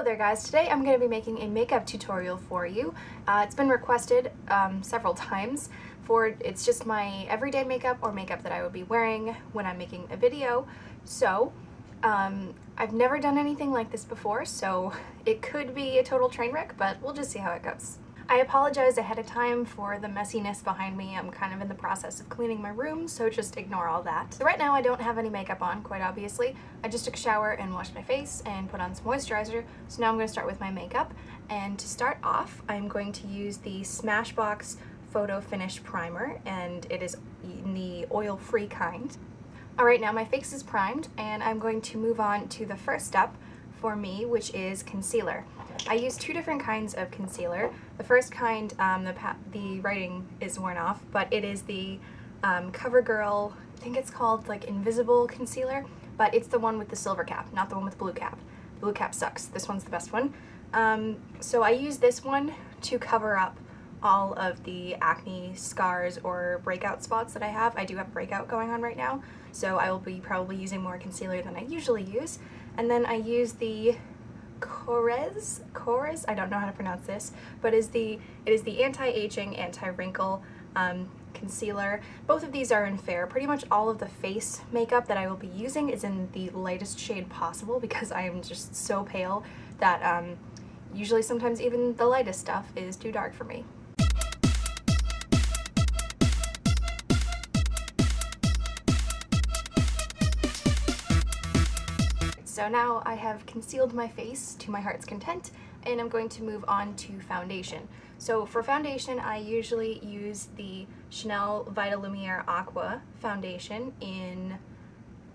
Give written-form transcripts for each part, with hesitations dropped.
there guys, today I'm going to be making a makeup tutorial for you. It's been requested several times it's just my everyday makeup or makeup that I would be wearing when I'm making a video. So I've never done anything like this before, so it could be a total train wreck, but we'll just see how it goes. I apologize ahead of time for the messiness behind me. I'm kind of in the process of cleaning my room, so just ignore all that. So right now I don't have any makeup on, quite obviously. I just took a shower and washed my face and put on some moisturizer, so now I'm going to start with my makeup. And to start off, I'm going to use the Smashbox Photo Finish Primer, and it is in the oil-free kind. Alright, now my face is primed, and I'm going to move on to the first step for me, which is concealer. I use two different kinds of concealer. The first kind, the writing is worn off, but it is the CoverGirl, I think it's called like Invisible Concealer, but it's the one with the silver cap, not the one with the blue cap. The blue cap sucks. This one's the best one. So I use this one to cover up all of the acne scars or breakout spots that I have. I do have breakout going on right now, so I will be probably using more concealer than I usually use. And then I use the Korres, I don't know how to pronounce this, but it is the anti-aging, anti-wrinkle concealer. Both of these are in fair. Pretty much all of the face makeup that I will be using is in the lightest shade possible because I am just so pale that usually sometimes even the lightest stuff is too dark for me. So now I have concealed my face to my heart's content, and I'm going to move on to foundation. So for foundation, I usually use the Chanel Vitalumiere Aqua foundation in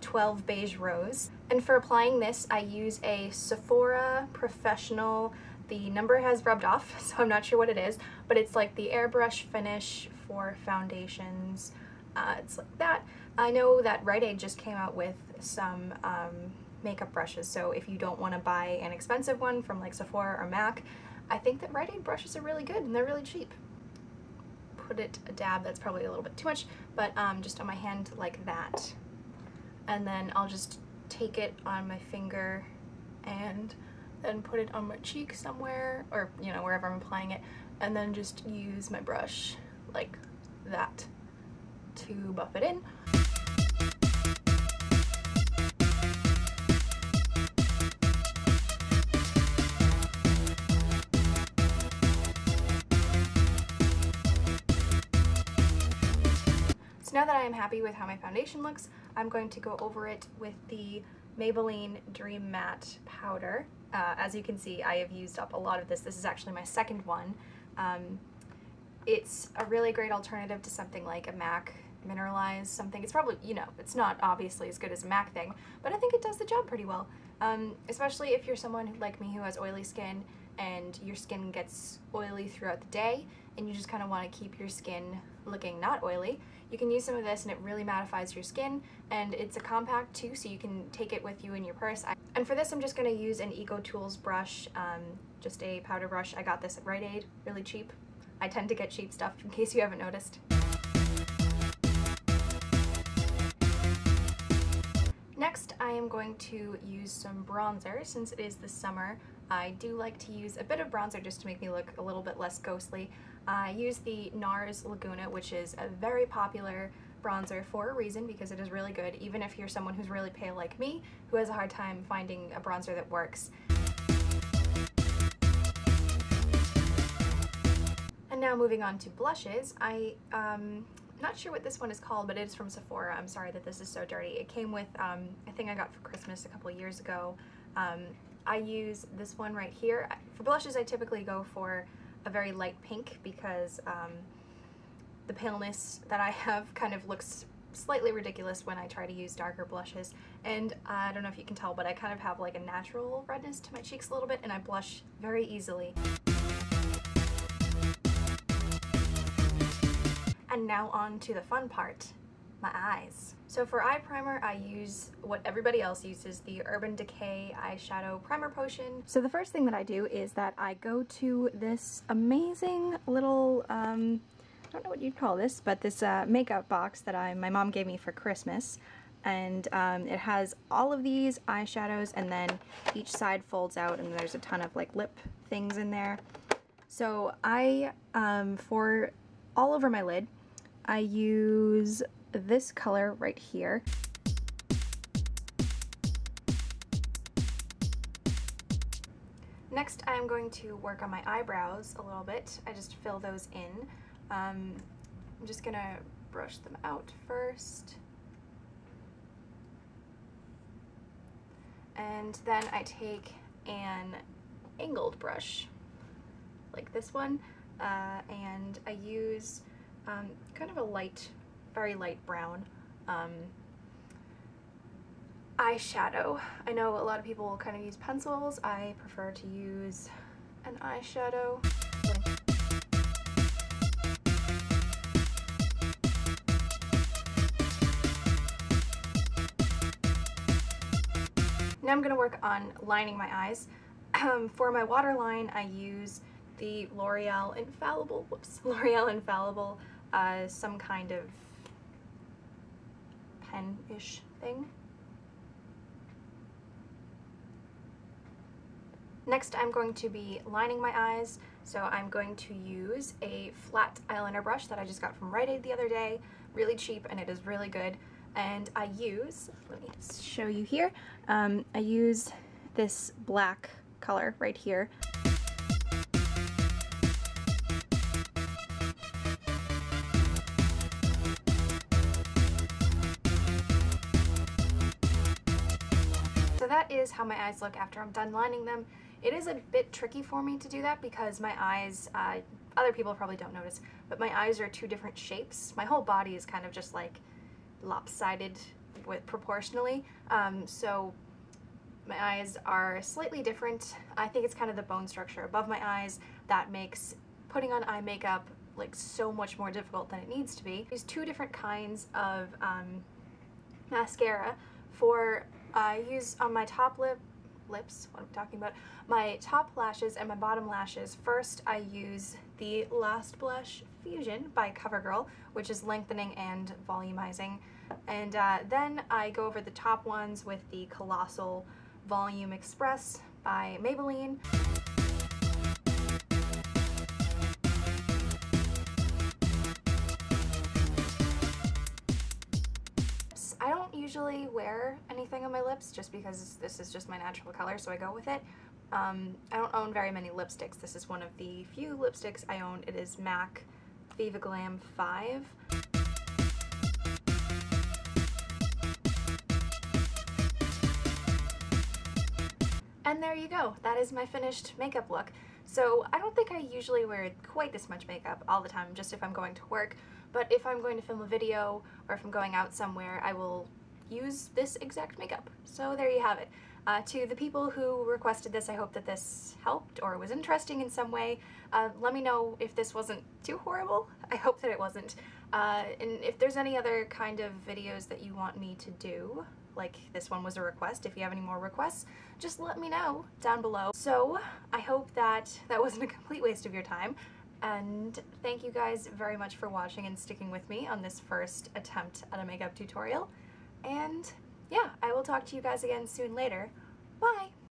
12 Beige Rose. And for applying this, I use a Sephora Professional. The number has rubbed off, so I'm not sure what it is, but it's like the airbrush finish for foundations. It's like that. I know that Rite Aid just came out with some makeup brushes, so if you don't want to buy an expensive one from like Sephora or MAC, I think that Rite Aid brushes are really good and they're really cheap. Put it a dab, that's probably a little bit too much, but just on my hand like that. And then I'll just take it on my finger and then put it on my cheek somewhere, or you know, wherever I'm applying it, and then just use my brush like that to buff it in. So now that I am happy with how my foundation looks, I'm going to go over it with the Maybelline Dream Matte powder. As you can see, I have used up a lot of this. This is actually my second one. It's a really great alternative to something like a MAC mineralized something. It's probably, you know, it's not obviously as good as a MAC thing, but I think it does the job pretty well. Especially if you're someone like me who has oily skin and your skin gets oily throughout the day and you just kind of want to keep your skin looking not oily. You can use some of this and it really mattifies your skin, and it's a compact too, so you can take it with you in your purse. And for this I'm just going to use an Eco Tools brush, just a powder brush. I got this at Rite Aid, really cheap. I tend to get cheap stuff in case you haven't noticed. Next I am going to use some bronzer. Since it is the summer, I do like to use a bit of bronzer just to make me look a little bit less ghostly. I use the NARS Laguna, which is a very popular bronzer for a reason, because it is really good, even if you're someone who's really pale like me, who has a hard time finding a bronzer that works. And now moving on to blushes, I'm not sure what this one is called, but it is from Sephora. I'm sorry that this is so dirty. It came with a thing I got for Christmas a couple of years ago. I use this one right here. For blushes, I typically go for a very light pink because the paleness that I have kind of looks slightly ridiculous when I try to use darker blushes. And I don't know if you can tell, but I kind of have like a natural redness to my cheeks a little bit, and I blush very easily. And now on to the fun part, my eyes. So for eye primer, I use what everybody else uses, the Urban Decay eyeshadow primer potion. So the first thing that I do is that I go to this amazing little, I don't know what you'd call this, but this makeup box that my mom gave me for Christmas. and it has all of these eyeshadows, and then each side folds out and there's a ton of like lip things in there. So I, for all over my lid, I use this color right here. Next, I'm going to work on my eyebrows a little bit. I just fill those in. I'm just gonna brush them out first. And then I take an angled brush, like this one, and I use kind of a light, very light brown eyeshadow. I know a lot of people kind of use pencils. I prefer to use an eyeshadow. Now I'm going to work on lining my eyes. For my waterline, I use the L'Oreal Infallible, some kind of pen-ish thing. Next, I'm going to be lining my eyes, so I'm going to use a flat eyeliner brush that I just got from Rite Aid the other day. Really cheap, and it is really good. And I use, let me show you here, I use this black color right here. So that is how my eyes look after I'm done lining them. It is a bit tricky for me to do that because my eyes, other people probably don't notice, but my eyes are two different shapes. My whole body is kind of just like lopsided proportionally, so my eyes are slightly different. I think it's kind of the bone structure above my eyes that makes putting on eye makeup like so much more difficult than it needs to be. There's two different kinds of mascara. For I use on my top lips, what am I talking about? My top lashes and my bottom lashes. First, I use the Last Blush Fusion by CoverGirl, which is lengthening and volumizing. And then I go over the top ones with the Colossal Volume Express by Maybelline. I don't usually wear anything on my lips just because this is just my natural color, so I go with it. I don't own very many lipsticks. This is one of the few lipsticks I own. It is MAC Viva Glam 5. And there you go. That is my finished makeup look. So I don't think I usually wear quite this much makeup all the time, just if I'm going to work. But if I'm going to film a video or if I'm going out somewhere, I will use this exact makeup. So there you have it. To the people who requested this, I hope that this helped or was interesting in some way. Let me know if this wasn't too horrible. I hope that it wasn't. And if there's any other kind of videos that you want me to do, like this one was a request, if you have any more requests, just let me know down below. So I hope that that wasn't a complete waste of your time. And thank you guys very much for watching and sticking with me on this first attempt at a makeup tutorial. And yeah, I will talk to you guys again soon later. Bye!